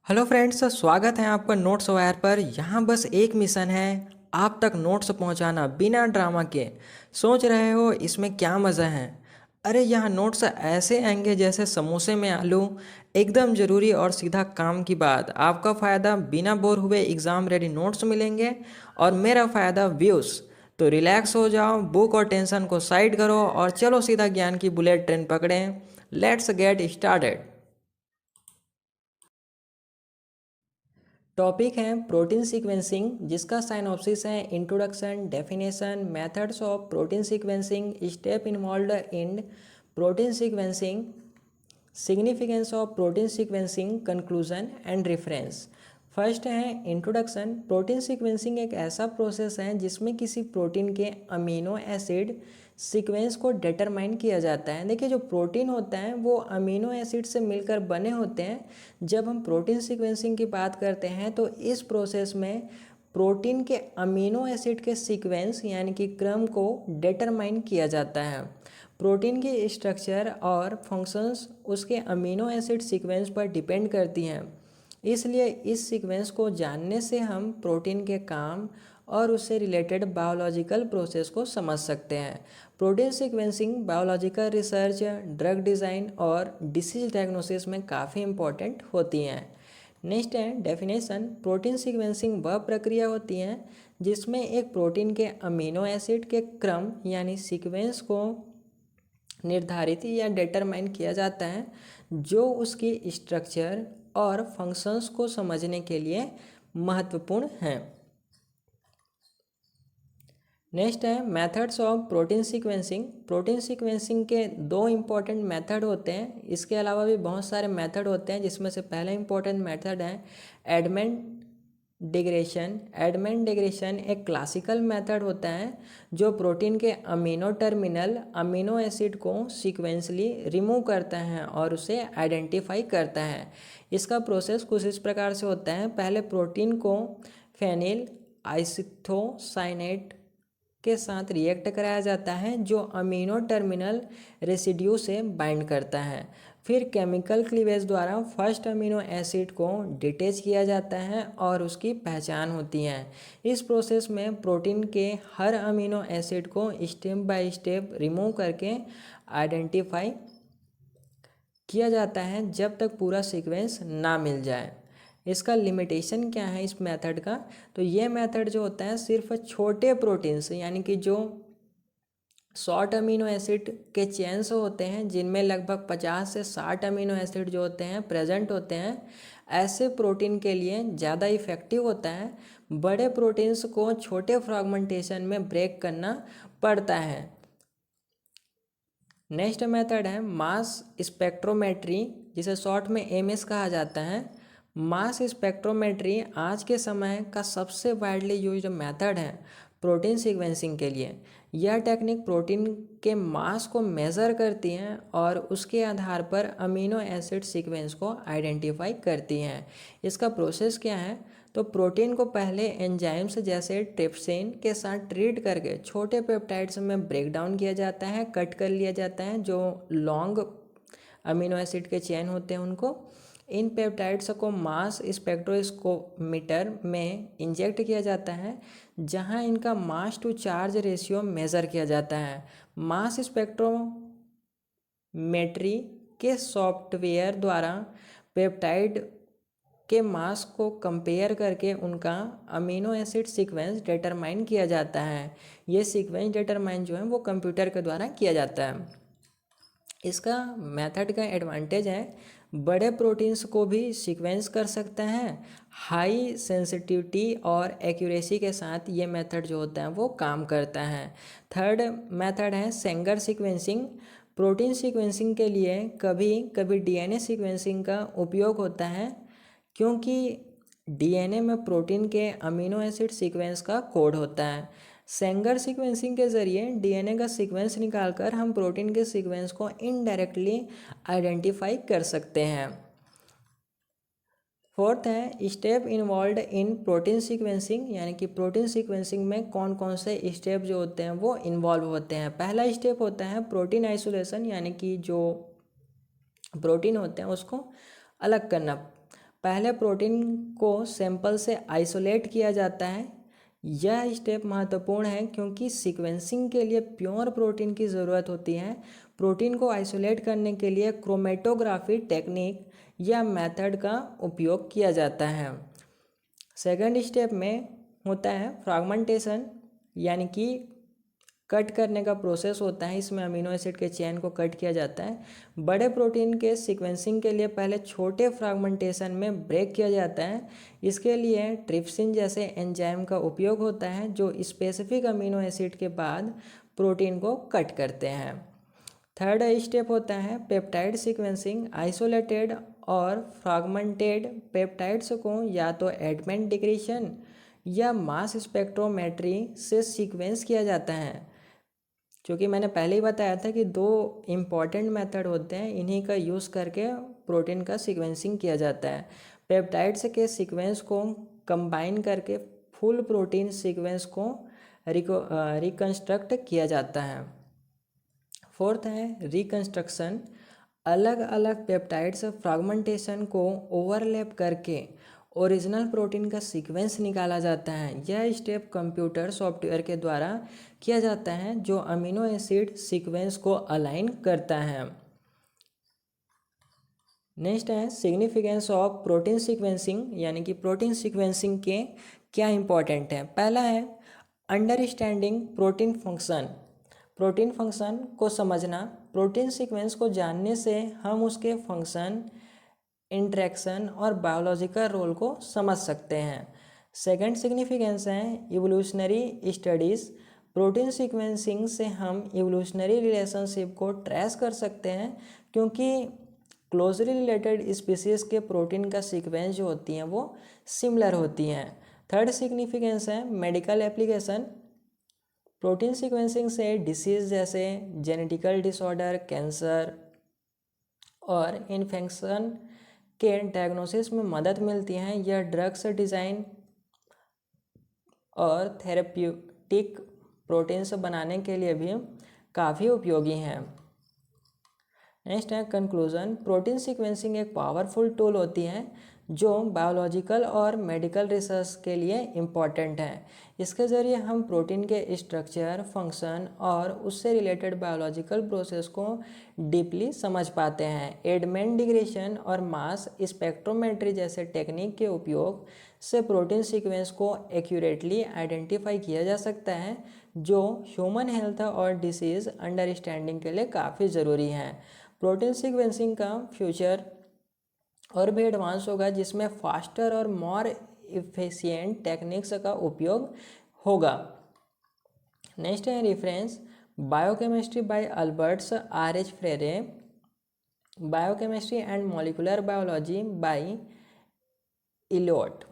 Hello friends, स्वागत है आपका नोट्स वायर पर। यहाँ बस एक मिशन है, आप तक नोट्स पहुँचाना बिना ड्रामा के। सोच रहे हो इसमें क्या मज़ा है? अरे यहाँ नोट्स ऐसे आएंगे जैसे समोसे में आलू, एकदम ज़रूरी और सीधा काम की बात। आपका फ़ायदा बिना बोर हुए एग्ज़ाम रेडी नोट्स मिलेंगे और मेरा फ़ायदा व्यूज़। तो रिलैक्स हो जाओ, बुक और टेंशन को साइड करो और चलो सीधा ज्ञान की बुलेट ट्रेन पकड़ें। Let's get started. टॉपिक है प्रोटीन सीक्वेंसिंग, जिसका साइनॉप्सिस है introduction, definition, methods of protein sequencing, step involved in protein sequencing, significance of protein sequencing, conclusion and reference. First है इंट्रोडक्शन। प्रोटीन सीक्वेंसिंग एक ऐसा process है जिसमें किसी प्रोटीन के अमीनो एसिड सीक्वेंस को डिटरमाइन किया जाता है। देखिए, जो प्रोटीन होता है वो अमीनो एसिड से मिलकर बने होते हैं। जब हम प्रोटीन सीक्वेंसिंग की बात करते हैं तो इस प्रोसेस में प्रोटीन के अमीनो एसिड के सीक्वेंस यानी कि क्रम को डिटरमाइन किया जाता है। प्रोटीन की स्ट्रक्चर और फंक्शंस उसके अमीनो एसिड सीक्वेंस पर डिपेंड करती हैं। इसलिए इस सीक्वेंस को जानने से हम प्रोटीन के काम और उससे रिलेटेड बायोलॉजिकल प्रोसेस को समझ सकते हैं। Protein sequencing biological research, drug design और डिसीज डायग्नोसिस में काफ़ी इम्पोर्टेंट होती हैं। नेक्स्ट है डेफिनेशन। प्रोटीन सीक्वेंसिंग वह प्रक्रिया होती है जिसमें एक प्रोटीन के अमीनो एसिड के क्रम यानी सीक्वेंस को निर्धारित या डिटरमाइन किया जाता है, जो उसकी स्ट्रक्चर और फंक्शंस को समझने के लिए महत्वपूर्ण हैं। नेक्स्ट है methods of protein sequencing. Protein sequencing के दो इम्पॉर्टेंट मेथड होते हैं। इसके अलावा भी बहुत सारे मेथड होते हैं, जिसमें से पहला इम्पॉर्टेंट मेथड है एडमेंट डिग्रेशन। एडमेंट डिग्रेशन एक क्लासिकल मेथड होता है जो प्रोटीन के अमीनो टर्मिनल अमीनो एसिड को सीक्वेंसली रिमूव करता है और उसे आइडेंटिफाई करता है। इसका प्रोसेस कुछ इस प्रकार से होता है। पहले प्रोटीन को फेनिल आइसोथ्योसाइनेट के साथ रिएक्ट कराया जाता है, जो अमीनो टर्मिनल रेसिड्यू से बाइंड करता है। फिर केमिकल क्लीवेज द्वारा फर्स्ट अमीनो एसिड को डिटेच किया जाता है और उसकी पहचान होती है। इस प्रोसेस में प्रोटीन के हर अमीनो एसिड को स्टेप बाय स्टेप रिमूव करके आइडेंटिफाई किया जाता है जब तक पूरा सीक्वेंस ना मिल जाए। इसका लिमिटेशन क्या है इस मेथड का? तो ये मेथड जो होता है सिर्फ छोटे प्रोटीन्स यानी कि जो शॉर्ट अमीनो एसिड के चेन्स होते हैं, जिनमें लगभग 50 से 60 अमीनो एसिड जो होते हैं प्रेजेंट होते हैं, ऐसे प्रोटीन के लिए ज़्यादा इफेक्टिव होता है। बड़े प्रोटीन्स को छोटे फ्रैगमेंटेशन में ब्रेक करना पड़ता है। नेक्स्ट मेथड है मास स्पेक्ट्रोमेट्री, जिसे शॉर्ट में एमएस कहा जाता है। मास स्पेक्ट्रोमेट्री आज के समय का सबसे वाइडली यूज्ड मेथड है प्रोटीन सीक्वेंसिंग के लिए। यह टेक्निक प्रोटीन के मास को मेज़र करती है और उसके आधार पर अमीनो एसिड सीक्वेंस को आइडेंटिफाई करती है। इसका प्रोसेस क्या है? तो प्रोटीन को पहले एंजाइम्स जैसे ट्रिप्सिन के साथ ट्रीट करके छोटे पेप्टाइड्स में ब्रेक डाउन किया जाता है, कट कर लिया जाता है। जो लॉन्ग अमीनो एसिड के चेन होते हैं उनको, इन पेप्टाइड्स को मास स्पेक्ट्रोस्कोमीटर में इंजेक्ट किया जाता है, जहां इनका मास टू चार्ज रेशियो मेज़र किया जाता है। मास स्पेक्ट्रोमेट्री के सॉफ्टवेयर द्वारा पेप्टाइड के मास को कंपेयर करके उनका अमीनो एसिड सीक्वेंस डिटरमाइन किया जाता है। ये सीक्वेंस डिटरमाइन जो है वो कंप्यूटर के द्वारा किया जाता है। इसका मेथड का एडवांटेज है बड़े प्रोटीन्स को भी सीक्वेंस कर सकते हैं। हाई सेंसिटिविटी और एक्यूरेसी के साथ ये मेथड जो होता है वो काम करता है। थर्ड मेथड है सेंगर सीक्वेंसिंग। प्रोटीन सीक्वेंसिंग के लिए कभी कभी डीएनए सीक्वेंसिंग का उपयोग होता है, क्योंकि डीएनए में प्रोटीन के अमीनो एसिड सीक्वेंस का कोड होता है। सेंगर सीक्वेंसिंग के ज़रिए डीएनए का सीक्वेंस निकालकर हम प्रोटीन के सीक्वेंस को इनडायरेक्टली आइडेंटिफाई कर सकते हैं। फोर्थ है step involve in protein sequencing, यानी कि प्रोटीन सीक्वेंसिंग में कौन कौन से स्टेप जो होते हैं वो इन्वॉल्व होते हैं। पहला स्टेप होता है प्रोटीन आइसोलेशन, यानी कि जो प्रोटीन होते हैं उसको अलग करना। पहले प्रोटीन को सैंपल से आइसोलेट किया जाता है। यह स्टेप महत्वपूर्ण है क्योंकि सीक्वेंसिंग के लिए प्योर प्रोटीन की ज़रूरत होती है। प्रोटीन को आइसोलेट करने के लिए क्रोमेटोग्राफी टेक्निक या मेथड का उपयोग किया जाता है। सेकंड स्टेप में होता है फ्रैगमेंटेशन, यानी कि कट करने का प्रोसेस होता है। इसमें अमीनो एसिड के चेन को कट किया जाता है। बड़े प्रोटीन के सीक्वेंसिंग के लिए पहले छोटे फ्रैगमेंटेशन में ब्रेक किया जाता है। इसके लिए ट्रिप्सिन जैसे एंजाइम का उपयोग होता है जो स्पेसिफिक अमीनो एसिड के बाद प्रोटीन को कट करते हैं। थर्ड स्टेप होता है पेप्टाइड सीक्वेंसिंग। आइसोलेटेड और फ्रैगमेंटेड पेप्टाइड्स को या तो एडमेंट डिक्रीशन या मास स्पेक्ट्रोमेट्री से सीक्वेंस किया जाता है। क्योंकि मैंने पहले ही बताया था कि दो इम्पॉर्टेंट मेथड होते हैं, इन्हीं का यूज़ करके प्रोटीन का सीक्वेंसिंग किया जाता है। पेप्टाइड्स के सीक्वेंस को कंबाइन करके फुल प्रोटीन सीक्वेंस को रिकंस्ट्रक्ट किया जाता है। फोर्थ है रिकंस्ट्रक्शन। अलग अलग पेप्टाइड्स फ्रैगमेंटेशन को ओवरलैप करके ओरिजिनल प्रोटीन का सीक्वेंस निकाला जाता है। यह स्टेप कंप्यूटर सॉफ्टवेयर के द्वारा किया जाता है जो अमीनो एसिड सीक्वेंस को अलाइन करता है। नेक्स्ट है सिग्निफिकेंस ऑफ प्रोटीन सीक्वेंसिंग, यानी कि प्रोटीन सीक्वेंसिंग के क्या इंपॉर्टेंट है। पहला है understanding protein function. Protein function को समझना। प्रोटीन सीक्वेंस को जानने से हम उसके फंक्शन, इंटरेक्शन और बायोलॉजिकल रोल को समझ सकते हैं। सेकंड सिग्निफिकेंस है इवोल्यूशनरी स्टडीज़। प्रोटीन सीक्वेंसिंग से हम इवोल्यूशनरी रिलेशनशिप को ट्रेस कर सकते हैं क्योंकि क्लोजली रिलेटेड स्पीसीज के प्रोटीन का सीक्वेंस जो होती हैं वो सिमिलर होती हैं। थर्ड सिग्निफिकेंस है मेडिकल एप्लीकेशन। प्रोटीन सीक्वेंसिंग से डिसीज़ जैसे जेनेटिकल डिसऑर्डर, कैंसर और इन्फेक्शन के डायग्नोसिस में मदद मिलती है। यह ड्रग्स डिज़ाइन और थेरेप्यूटिक प्रोटीन्स बनाने के लिए भी काफ़ी उपयोगी हैं। नेक्स्ट है कंक्लूजन। प्रोटीन सीक्वेंसिंग एक पावरफुल टूल होती है जो बायोलॉजिकल और मेडिकल रिसर्च के लिए इम्पॉर्टेंट है। इसके ज़रिए हम प्रोटीन के स्ट्रक्चर, फंक्शन और उससे रिलेटेड बायोलॉजिकल प्रोसेस को डीपली समझ पाते हैं। एडमेंट डिग्रेशन और मास स्पेक्ट्रोमेट्री जैसे टेक्निक के उपयोग से प्रोटीन सीक्वेंस को एक्यूरेटली आइडेंटिफाई किया जा सकता है, जो ह्यूमन हेल्थ और डिसीज़ अंडरस्टैंडिंग के लिए काफ़ी ज़रूरी है। प्रोटीन सीक्वेंसिंग का फ्यूचर और भी एडवांस होगा जिसमें फास्टर और मोर इफिशिएंट टेक्निक्स का उपयोग होगा। नेक्स्ट है reference biochemistry by Alberts R.H. फ्रेरे, biochemistry and molecular biology by Elliot.